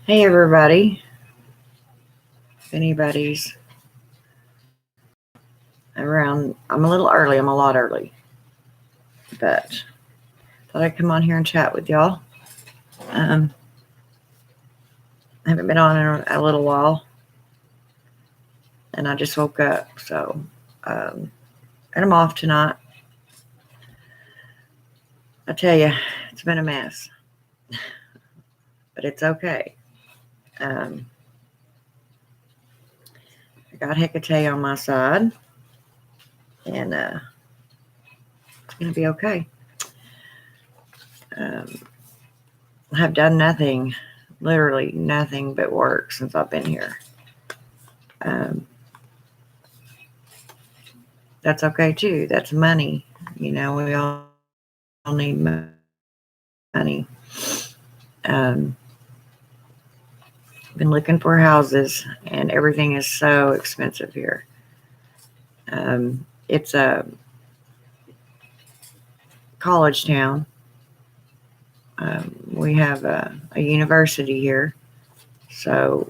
Hey everybody. If anybody's around, I'm a little early. I'm a lot early. But thought I'd come on here and chat with y'all. I haven't been on in a little while. And I just woke up. So, and I'm off tonight. I tell you, it's been a mess. But it's okay. I got Hecate on my side. And it's going to be okay. I have done nothing, literally nothing but work since I've been here. That's okay too. That's money. We all need money. Been looking for houses, and everything is so expensive here. It's a college town. We have a university here, so.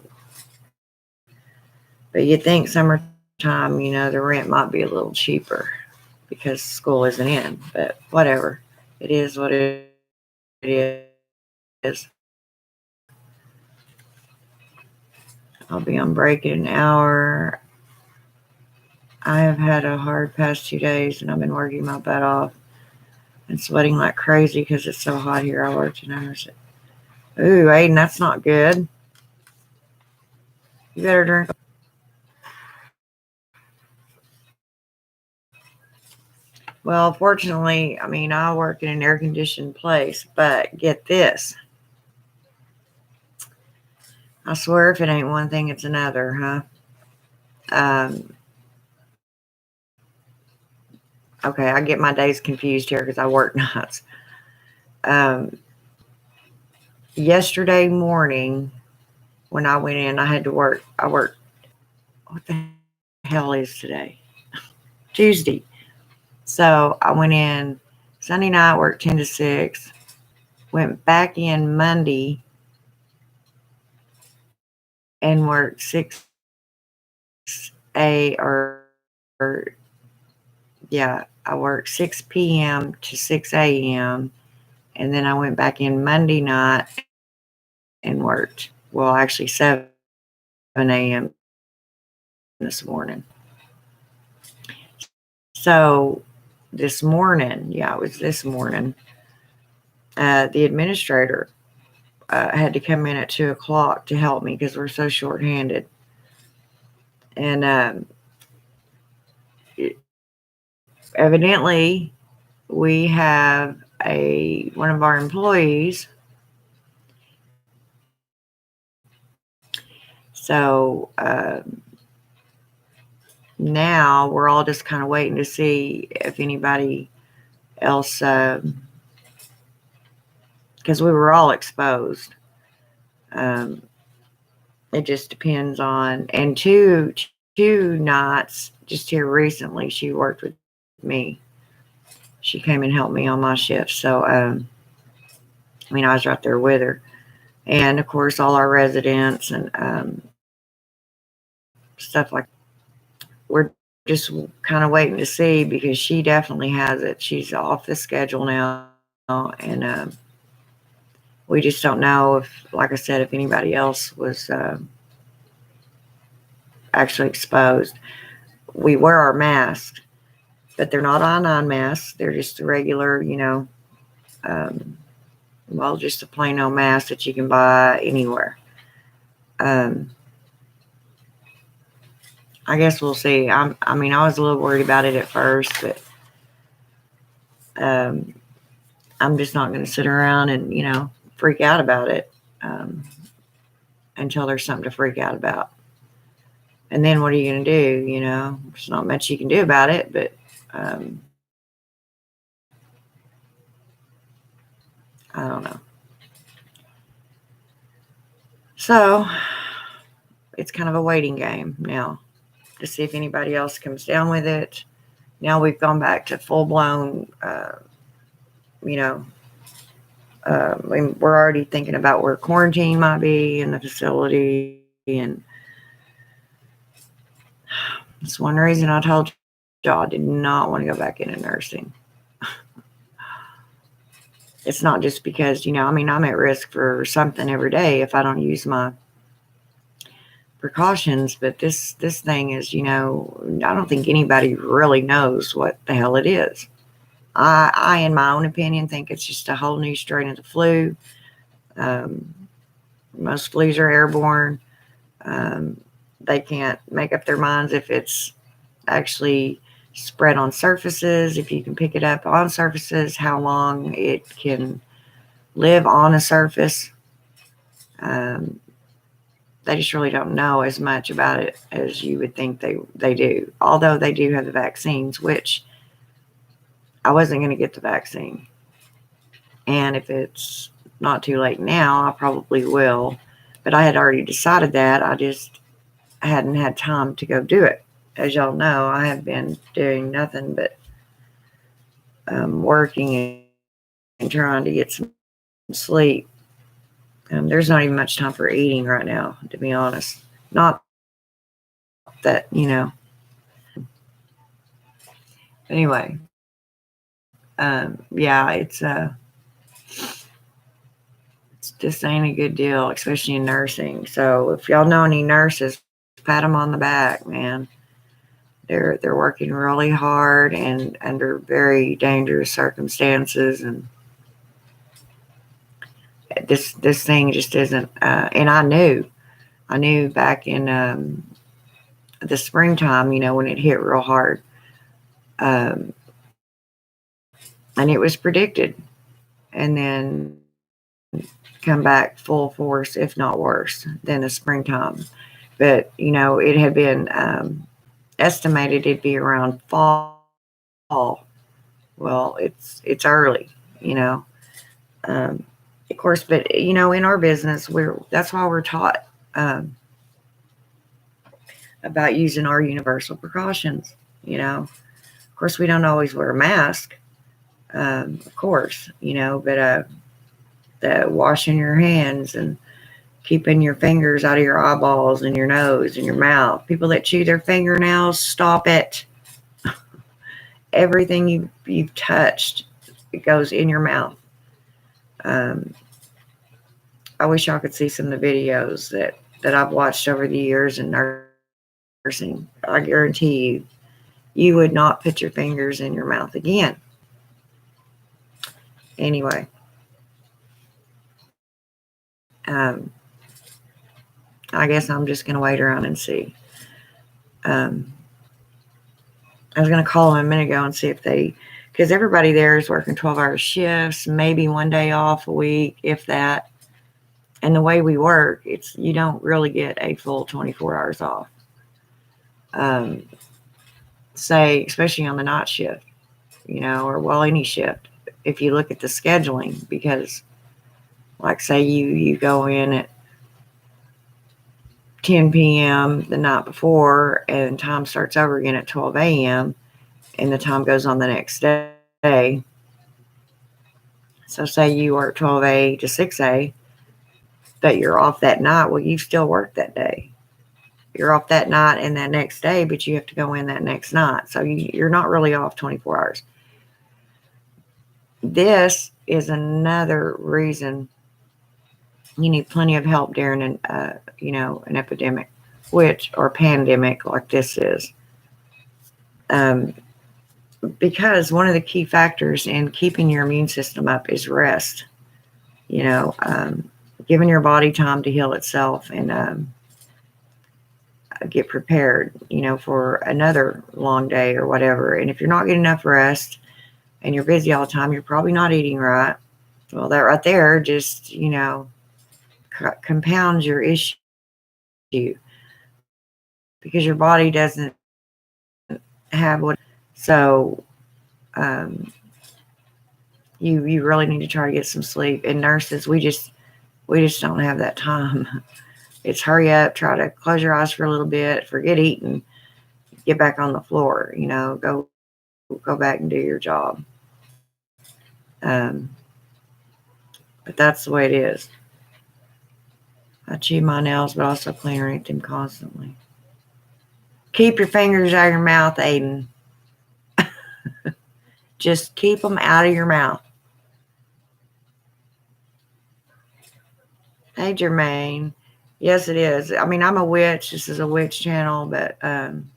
But you'd think summertime, the rent might be a little cheaper because school isn't in. But whatever, it is what it is. I'll be on break in an hour. I have had a hard past 2 days, and I've been working my butt off and sweating like crazy because it's so hot here. I worked an hour. Ooh, Aiden, that's not good. You better drink. Well, fortunately, I work in an air-conditioned place, but get this. I swear if it ain't one thing, it's another, huh? Okay, I get my days confused here because I work nights. Yesterday morning, when I went in, I had to work. I worked, what the hell is today? Tuesday. So I went in Sunday night, worked 10 to 6, went back in Monday and worked 6 I worked 6 p.m. to 6 a.m. And then I went back in Monday night and worked, well, actually 7 a.m. this morning. So this morning, it was this morning, the administrator had to come in at 2 o'clock to help me because we're so short-handed. And evidently, we have one of our employees. So now we're all just kind of waiting to see if anybody else, because we were all exposed. It just depends on, and two nights just here recently, she worked with me. She came and helped me on my shift. So, I was right there with her. And of course, all our residents and stuff like that. We're just kind of waiting to see because she definitely has it. She's off the schedule now. And we just don't know if, like I said, if anybody else was actually exposed. We wear our masks, but they're not on masks. They're just the regular, just a plain old mask that you can buy anywhere. I guess we'll see. I was a little worried about it at first, but I'm just not going to sit around and, freak out about it until there's something to freak out about. And then what are you going to do? There's not much you can do about it, but I don't know. So it's kind of a waiting game now to see if anybody else comes down with it. Now we've gone back to full-blown, We're already thinking about where quarantine might be in the facility, and that's one reason I told y'all I did not want to go back into nursing. It's not just because, I'm at risk for something every day if I don't use my precautions, but this thing is, I don't think anybody really knows what the hell it is. I in my own opinion, think it's just a whole new strain of the flu. Most flus are airborne. They can't make up their minds if it's actually spread on surfaces, if you can pick it up on surfaces, how long it can live on a surface. They just really don't know as much about it as you would think they do. Although they do have the vaccines, which I wasn't going to get the vaccine. And if it's not too late now, I probably will. But I had already decided that. I just hadn't had time to go do it. As y'all know, I have been doing nothing but working and trying to get some sleep. There's not even much time for eating right now, to be honest. Not that, Anyway, yeah, it's just ain't a good deal, especially in nursing. So if y'all know any nurses, pat them on the back, man. They're working really hard and under very dangerous circumstances, and this thing just isn't. And I knew back in the springtime, when it hit real hard, and it was predicted, and then come back full force, if not worse, than the springtime. But it had been estimated it'd be around fall. Well, it's early, of course, but in our business, that's why we're taught about using our universal precautions. Of course, we don't always wear a mask, of course, but the washing your hands and keeping your fingers out of your eyeballs and your nose and your mouth. People that chew their fingernails, stop it. Everything you've touched, it goes in your mouth. I wish y'all could see some of the videos that I've watched over the years in nursing. I guarantee you would not put your fingers in your mouth again. Anyway, I guess I'm just going to wait around and see. I was going to call them a minute ago and see if because everybody there is working 12-hour shifts, maybe one day off a week, if that. And the way we work, you don't really get a full 24 hours off. Say, especially on the night shift, or any shift. If you look at the scheduling, because like say you go in at 10 p.m. the night before, and time starts over again at 12 a.m. and the time goes on the next day. So say you work 12A to 6A, but you're off that night. Well, you still work that day. You're off that night and that next day, but you have to go in that next night. So you're not really off 24 hours. This is another reason you need plenty of help during an epidemic, or pandemic like this is. Because one of the key factors in keeping your immune system up is rest. Giving your body time to heal itself and get prepared, for another long day or whatever. And if you're not getting enough rest and you're busy all the time, you're probably not eating right. Well, that right there just, compounds your issue, because your body doesn't have what. So you really need to try to get some sleep. And nurses, we just don't have that time. It's hurry up, try to close your eyes for a little bit, forget eating, get back on the floor, go back and do your job. But that's the way it is. I chew my nails, but also clean or eat them constantly. Keep your fingers out of your mouth, Aiden. Just keep them out of your mouth. Hey, Jermaine. Yes, it is. I mean, I'm a witch. This is a witch channel, but I'm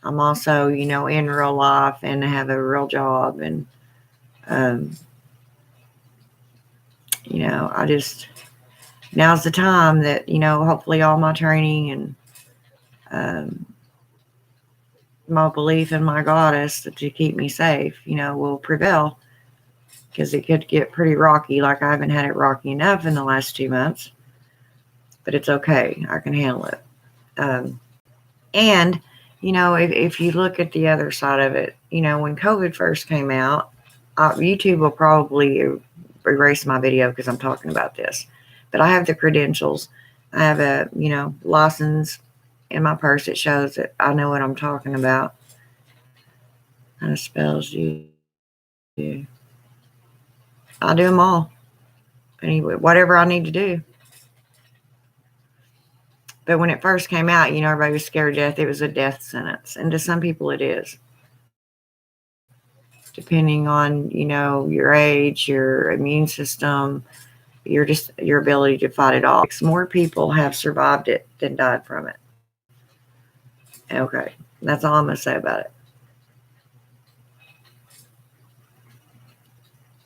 also, in real life and have a real job. And, I just, now's the time that, hopefully all my training and my belief in my goddess to keep me safe, will prevail. Because it could get pretty rocky. Like I haven't had it rocky enough in the last 2 months. But it's okay. I can handle it. And, if you look at the other side of it, when COVID first came out, YouTube will probably erase my video because I'm talking about this. But I have the credentials. I have a, license in my purse that shows that I know what I'm talking about. How it spells you. I'll do them all. Anyway, whatever I need to do. But when it first came out, everybody was scared to death. It was a death sentence. And to some people it is. Depending on, your age, your immune system, your ability to fight it off. More people have survived it than died from it. Okay. That's all I'm going to say about it.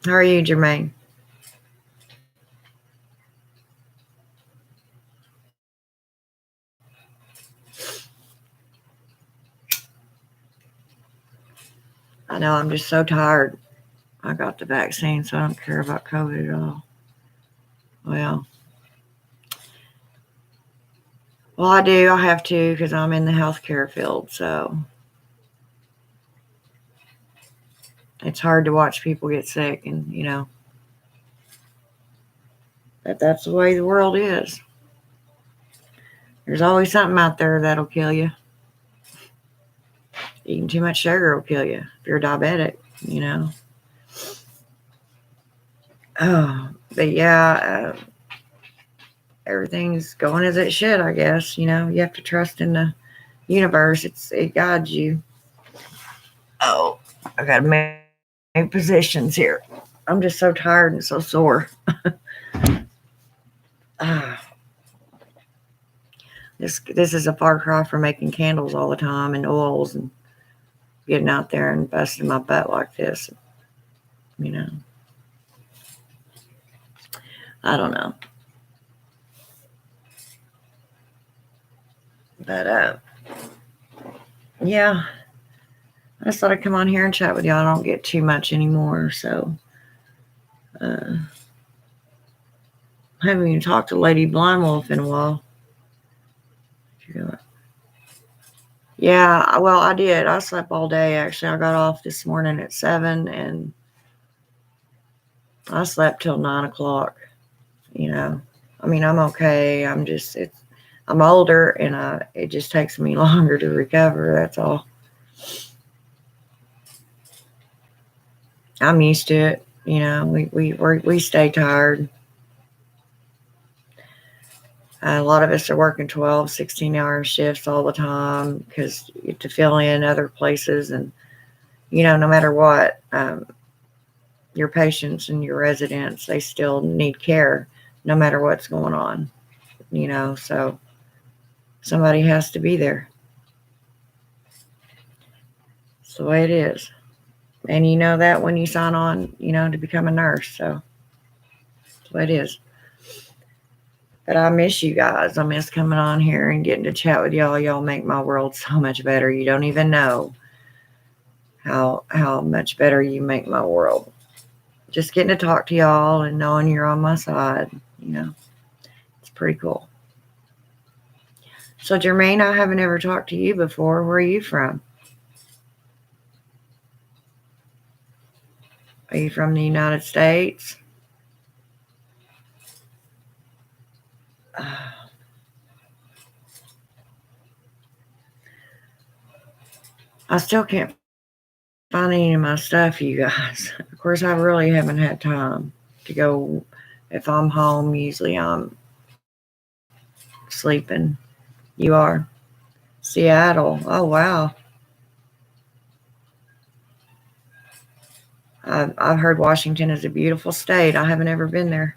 How are you, Jermaine? I know I'm just so tired. I got the vaccine, so I don't care about COVID at all. Well, I do. I have to because I'm in the healthcare field, so it's hard to watch people get sick, and that's the way the world is. There's always something out there that'll kill you. Eating too much sugar will kill you if you're diabetic, Oh, but yeah, everything's going as it should, I guess. You have to trust in the universe. It guides you. Oh, I got to make positions here. I'm just so tired and so sore. This is a far cry from making candles all the time and oils and getting out there and busting my butt like this. I don't know. But yeah, I just thought I'd come on here and chat with y'all. I don't get too much anymore, so I haven't even talked to Lady Blind Wolf in a while. Yeah, well, I did. I slept all day, actually. I got off this morning at 7, and I slept till 9 o'clock. I mean, I'm okay. I'm older, and it just takes me longer to recover. That's all. I'm used to it. We stay tired. A lot of us are working 12, 16-hour shifts all the time because to fill in other places. And, no matter what, your patients and your residents, they still need care no matter what's going on, so somebody has to be there. It's the way it is. And you know that when you sign on, to become a nurse. So that's the way it is. But I miss you guys. I miss coming on here and getting to chat with y'all. Y'all make my world so much better. You don't even know how much better you make my world. Just getting to talk to y'all and knowing you're on my side, it's pretty cool. So, Jermaine, I haven't ever talked to you before. Where are you from? Are you from the United States? I still can't find any of my stuff, you guys. Of course, I really haven't had time to go. If I'm home, usually I'm sleeping. You are? Seattle. Oh, wow. I've heard Washington is a beautiful state. I haven't ever been there.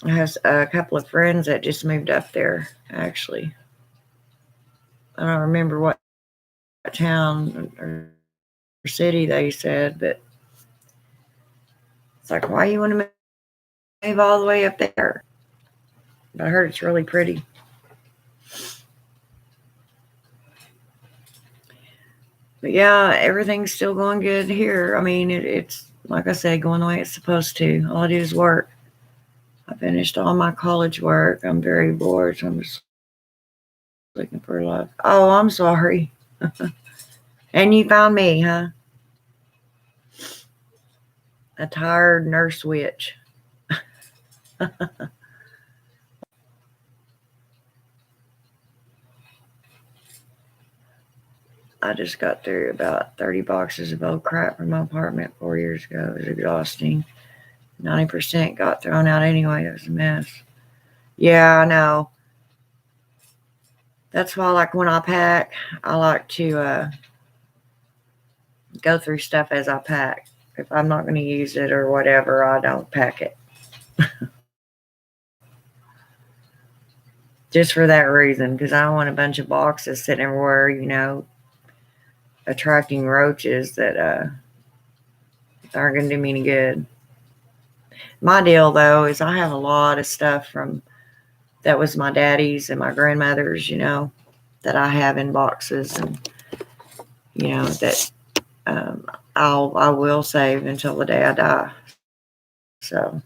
I have a couple of friends that just moved up there, actually. I don't remember what town or city they said, but it's like, why you want to move all the way up there? But I heard it's really pretty. But yeah, everything's still going good here. I mean, it's like I said, going the way it's supposed to. All I do is work. I finished all my college work. I'm very bored, so I'm just looking for love. Oh, I'm sorry. And you found me, huh? A tired nurse witch. I just got through about 30 boxes of old crap from my apartment 4 years ago. It was exhausting. 90% got thrown out anyway. It was a mess. Yeah, I know. That's why, like, when I pack, I like to go through stuff as I pack. If I'm not going to use it or whatever, I don't pack it. Just for that reason, because I don't want a bunch of boxes sitting everywhere, attracting roaches that aren't going to do me any good. My deal, though, is I have a lot of stuff from that was my daddy's and my grandmother's, that I have in boxes, and that I will save until the day I die. So,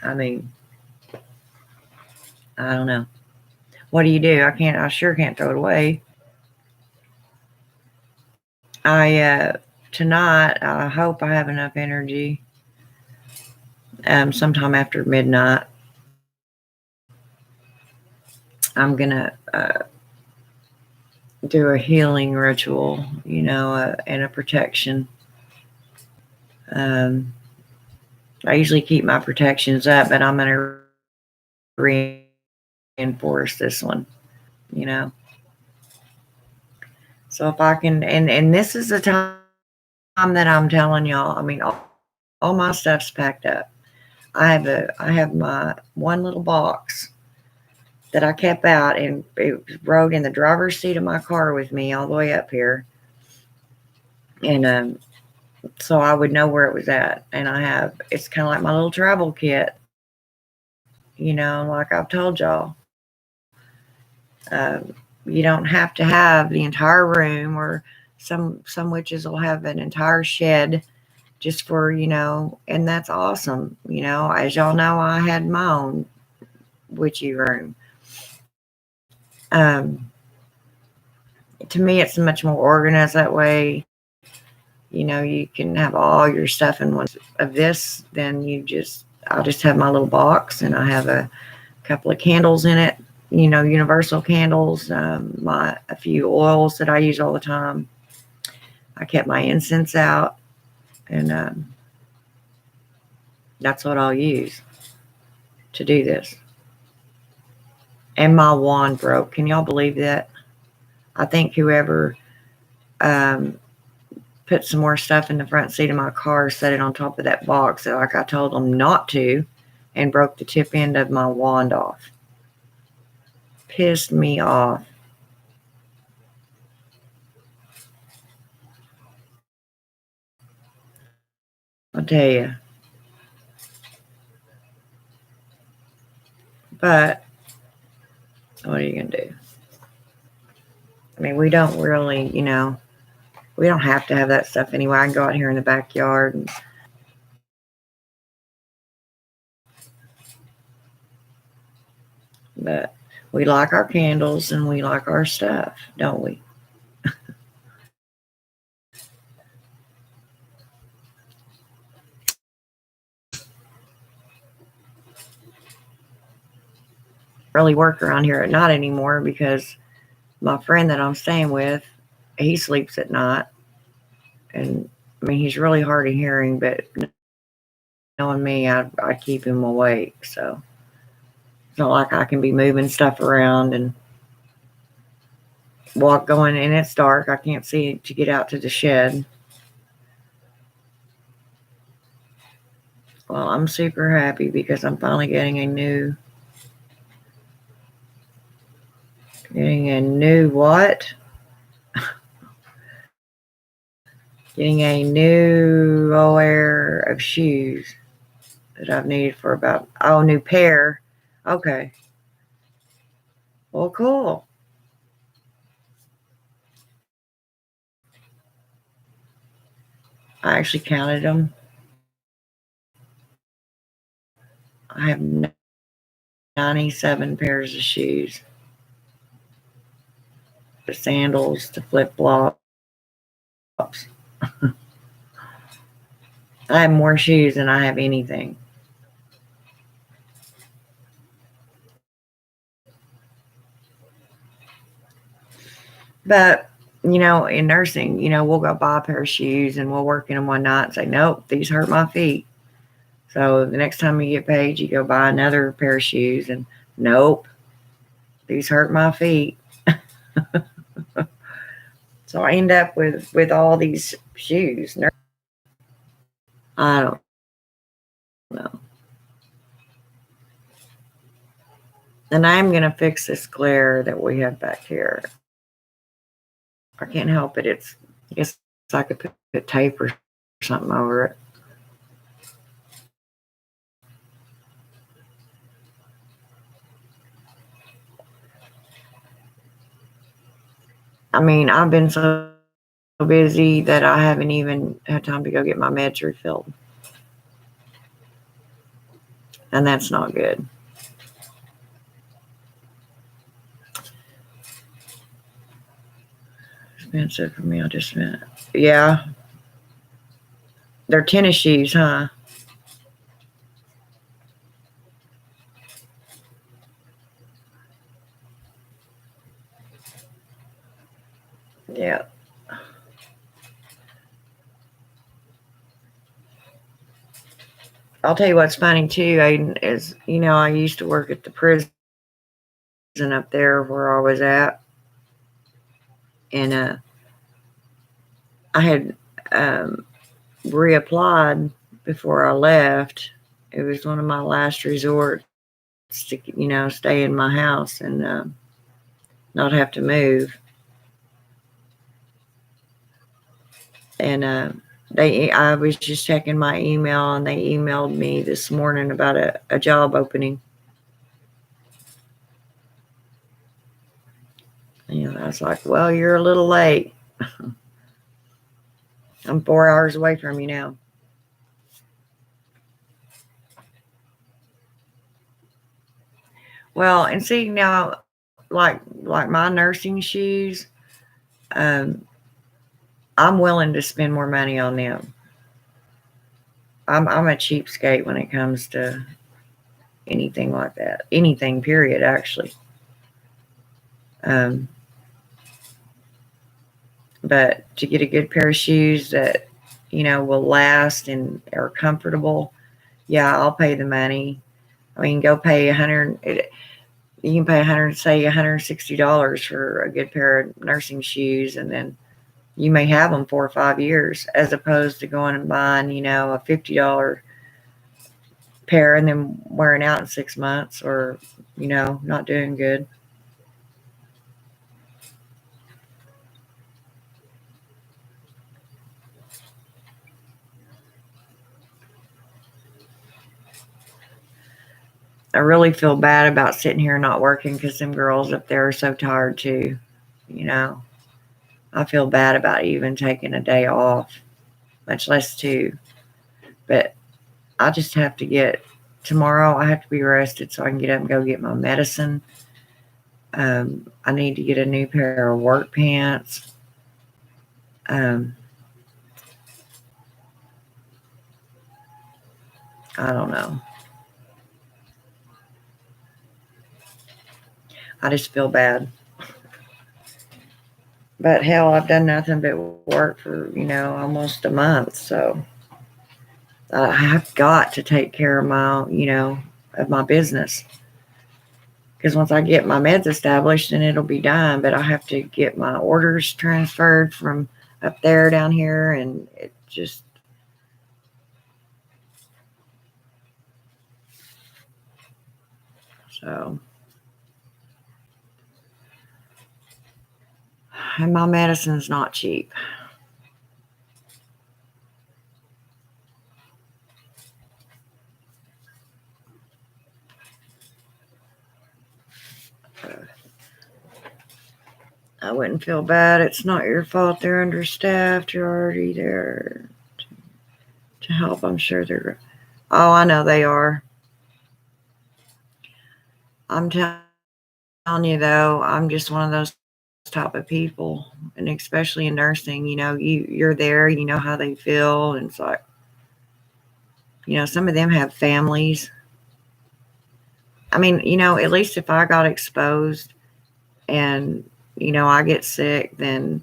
I mean, I don't know. What do you do? I sure can't throw it away. Tonight, I hope I have enough energy. Sometime after midnight, I'm gonna do a healing ritual, and a protection. I usually keep my protections up, but I'm gonna reinforce this one, you know. So if I can, and this is the time that I'm telling y'all. I mean, all my stuff's packed up. I have my one little box that I kept out, and it rode in the driver's seat of my car with me all the way up here, and so I would know where it was at. And it's kind of like my little travel kit, like I've told y'all. Um, you don't have to have the entire room, or some witches will have an entire shed just for, and that's awesome. As y'all know, I had my own witchy room. To me, it's much more organized that way. You can have all your stuff in one of this. Then I'll just have my little box, and I have a couple of candles in it. Universal candles. A few oils that I use all the time. I kept my incense out, and that's what I'll use to do this. And my wand broke. Can y'all believe that? I think whoever put some more stuff in the front seat of my car, set it on top of that box, like I told them not to, and broke the tip end of my wand off. Pissed me off. I'll tell you. But what are you going to do? I mean, we don't really, we don't have to have that stuff anyway. I can go out here in the backyard. But we like our candles and we like our stuff, don't we? really work around here at night anymore because my friend that I'm staying with, he sleeps at night. And I mean, he's really hard of hearing, but knowing me, I keep him awake. So it's not like I can be moving stuff around and walk going, and it's dark. I can't see to get out to the shed. Well, I'm super happy because I'm finally getting a new what? Getting a new pair of shoes that I've needed for about, new pair. Okay. Well, cool. I actually counted them. I have 97 pairs of shoes. The sandals, the flip flops. I have more shoes than I have anything. But, in nursing, we'll go buy a pair of shoes and we'll work in them one night and say, nope, these hurt my feet. So the next time you get paid, you go buy another pair of shoes and nope, these hurt my feet. So I end up with all these shoes. I don't know. And I'm going to fix this glare that we have back here. I can't help it. I guess I could put tape or something over it. I mean, I've been so busy that I haven't even had time to go get my meds refilled. And that's not good. Expensive for me, I just meant. Yeah. They're tennis shoes, huh? Yeah. I'll tell you what's funny too, Aiden, is I used to work at the prison up there where I was at, and I had reapplied before I left. It was one of my last resorts to stay in my house and not have to move. And I was just checking my email, and they emailed me this morning about a job opening. I was like, well, you're a little late. I'm 4 hours away from you now. Well, and see now, like my nursing shoes, I'm willing to spend more money on them. I'm a cheapskate when it comes to anything like that. Anything, period, actually. But to get a good pair of shoes that, will last and are comfortable, yeah, I'll pay the money. I mean, go pay you can pay $160 for a good pair of nursing shoes, and then you may have them 4 or 5 years, as opposed to going and buying, a $50 pair and then wearing out in 6 months, or, not doing good. I really feel bad about sitting here not working because them girls up there are so tired too. I feel bad about even taking a day off, much less two. But I just have to tomorrow I have to be rested so I can get up and go get my medicine. I need to get a new pair of work pants. I don't know. I just feel bad. But hell, I've done nothing but work for, almost a month. So I have got to take care of of my business. Because once I get my meds established, then it'll be done. But I have to get my orders transferred from up there down here. And it just, so. And my medicine's not cheap. I wouldn't feel bad. It's not your fault they're understaffed. You're already there to help. I'm sure they're. Oh, I know they are. I'm telling you, though, I'm just one of those type of people. And especially in nursing, you're there, you know how they feel. And it's like, some of them have families. I mean, at least if I got exposed and, I get sick, then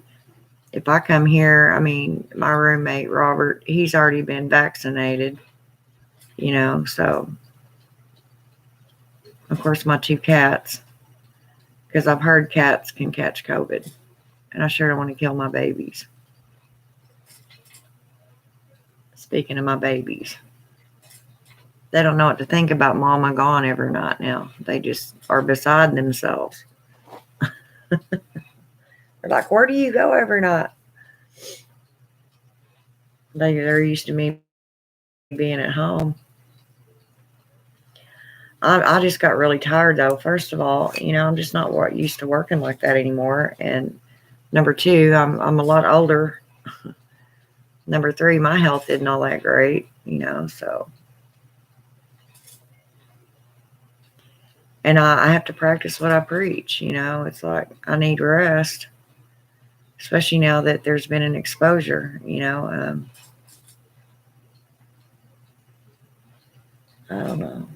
if I come here, I mean, my roommate, Robert, he's already been vaccinated, so of course my 2 cats, because I've heard cats can catch COVID, and I sure don't want to kill my babies. Speaking of my babies, they don't know what to think about Mama gone every night now. They just are beside themselves. They're like, where do you go every night? They're used to me being at home. I just got really tired, though. First of all, I'm just not used to working like that anymore. And number 2, I'm a lot older. Number 3, my health isn't all that great, so. And I have to practice what I preach, It's like I need rest, especially now that there's been an exposure, I don't know.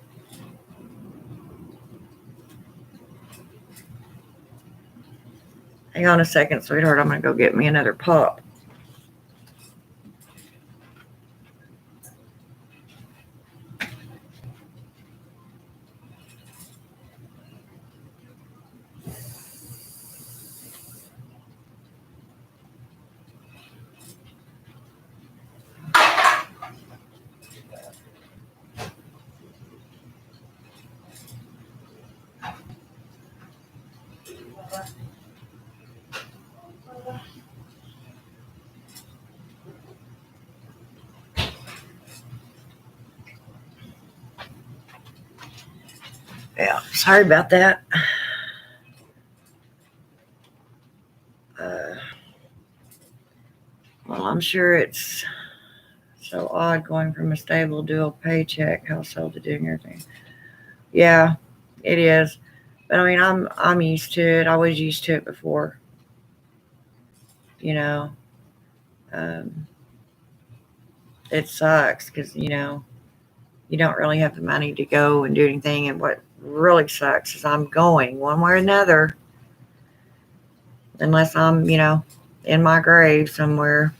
Hang on a second, sweetheart. I'm going to go get me another pop. Yeah, sorry about that. Well, I'm sure it's so odd going from a stable dual paycheck household to doing everything. Yeah, it is. But I mean, I'm used to it. I was used to it before. You know, um, it sucks because you don't really have the money to go and do anything. And what really sucks is I'm going one way or another, unless I'm in my grave somewhere,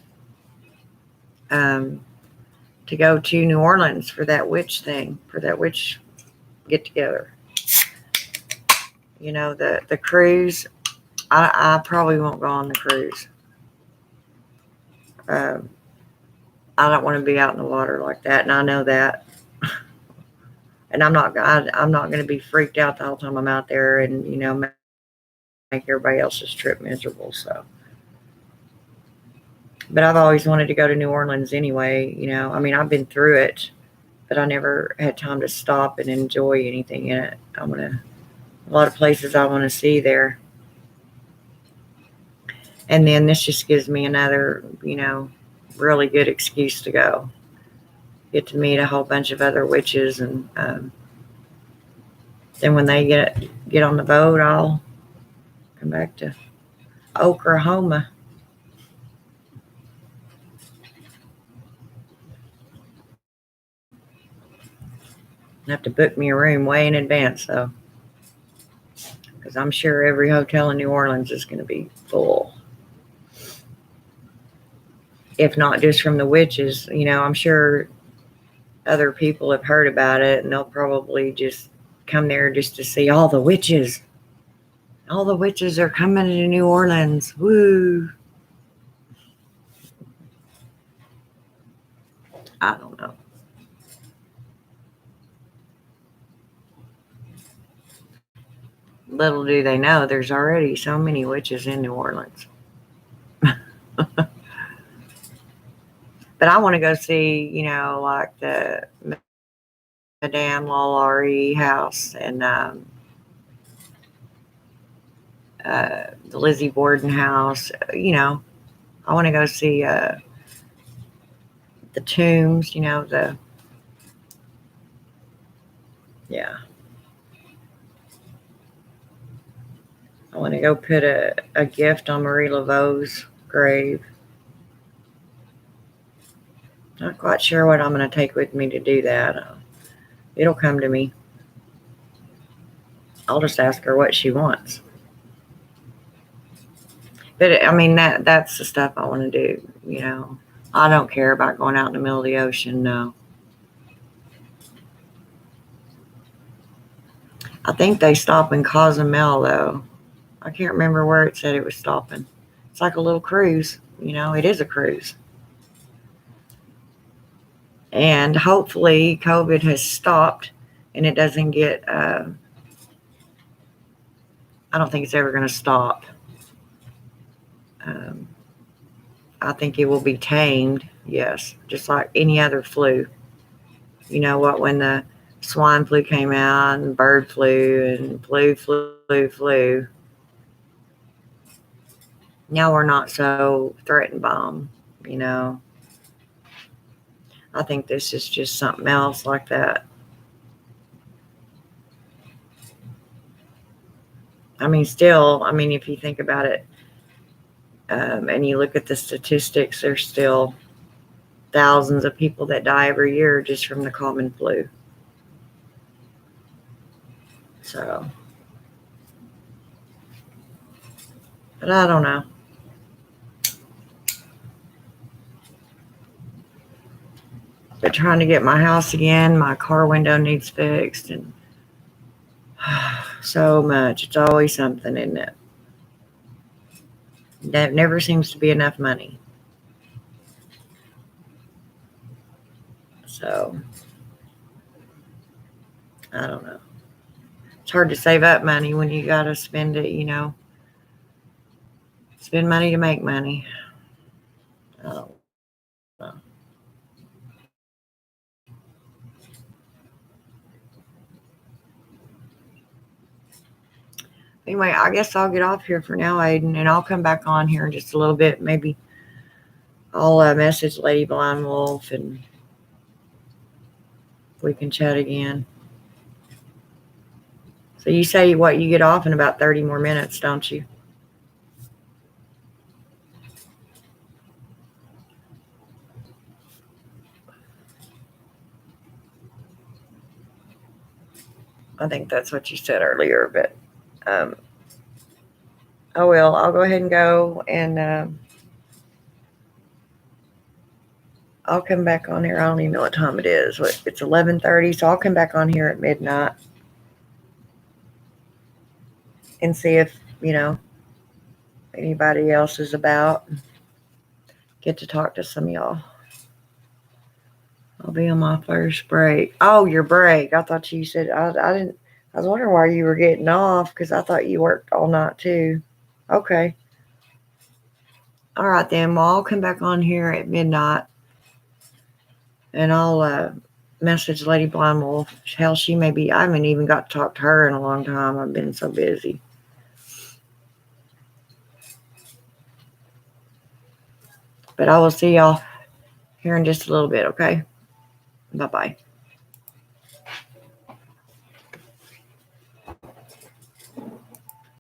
to go to New Orleans for that witch get together. The cruise. I probably won't go on the cruise. Um, I don't want to be out in the water like that, and I know that. And I'm not going to be freaked out the whole time I'm out there, and make everybody else's trip miserable. So, but I've always wanted to go to New Orleans anyway. I mean, I've been through it, but I never had time to stop and enjoy anything in it. A lot of places I want to see there. And then this just gives me another, really good excuse to go. Get to meet a whole bunch of other witches, and then when they get on the boat, I'll come back to Oklahoma. I have to book me a room way in advance, though, because because I'm sure every hotel in New Orleans is going to be full. If not just from the witches, I'm sure other people have heard about it and they'll probably just come there just to see all the witches. All the witches are coming to New Orleans. Woo! I don't know. Little do they know there's already so many witches in New Orleans. But I want to go see, like the Madame Lalaurie house and the Lizzie Borden house. I want to go see the tombs. Yeah. I want to go put a gift on Marie Laveau's grave. Not quite sure what I'm going to take with me to do that. It'll come to me. I'll just ask her what she wants. But I mean, that's the stuff I want to do. I don't care about going out in the middle of the ocean. No. I think they stop in Cozumel though. I can't remember where it said it was stopping. It's like a little cruise. It is a cruise. And hopefully COVID has stopped and it doesn't get, I don't think it's ever going to stop. I think it will be tamed, yes, just like any other flu. You know what, when the swine flu came out and bird flu and flu. Now we're not so threatened by them. I think this is just something else like that. I mean, still, if you think about it, and you look at the statistics, there's still thousands of people that die every year just from the common flu. So, but I don't know. But trying to get my house again, my car window needs fixed, and so much. It's always something, isn't it? That never seems to be enough money. So, I don't know. It's hard to save up money when you got to spend it, Spend money to make money. I don't know. Anyway, I guess I'll get off here for now, Aiden, and I'll come back on here in just a little bit. Maybe I'll message Lady Blind Wolf and we can chat again. So you say you get off in about 30 more minutes, don't you? I think that's what you said earlier, but oh well, I'll go ahead and go, and I'll come back on here. I don't even know what time it is. It's 11:30, so I'll come back on here at midnight and see if anybody else is about. Get to talk to some of y'all. I'll be on my first break. Oh, your break. I thought you said I didn't. I was wondering why you were getting off because I thought you worked all night too. Okay. All right then. Well, I'll come back on here at midnight, and I'll message Lady Blind Wolf. Hell, she may be. I haven't even got to talk to her in a long time. I've been so busy. But I will see y'all here in just a little bit. Okay. Bye-bye.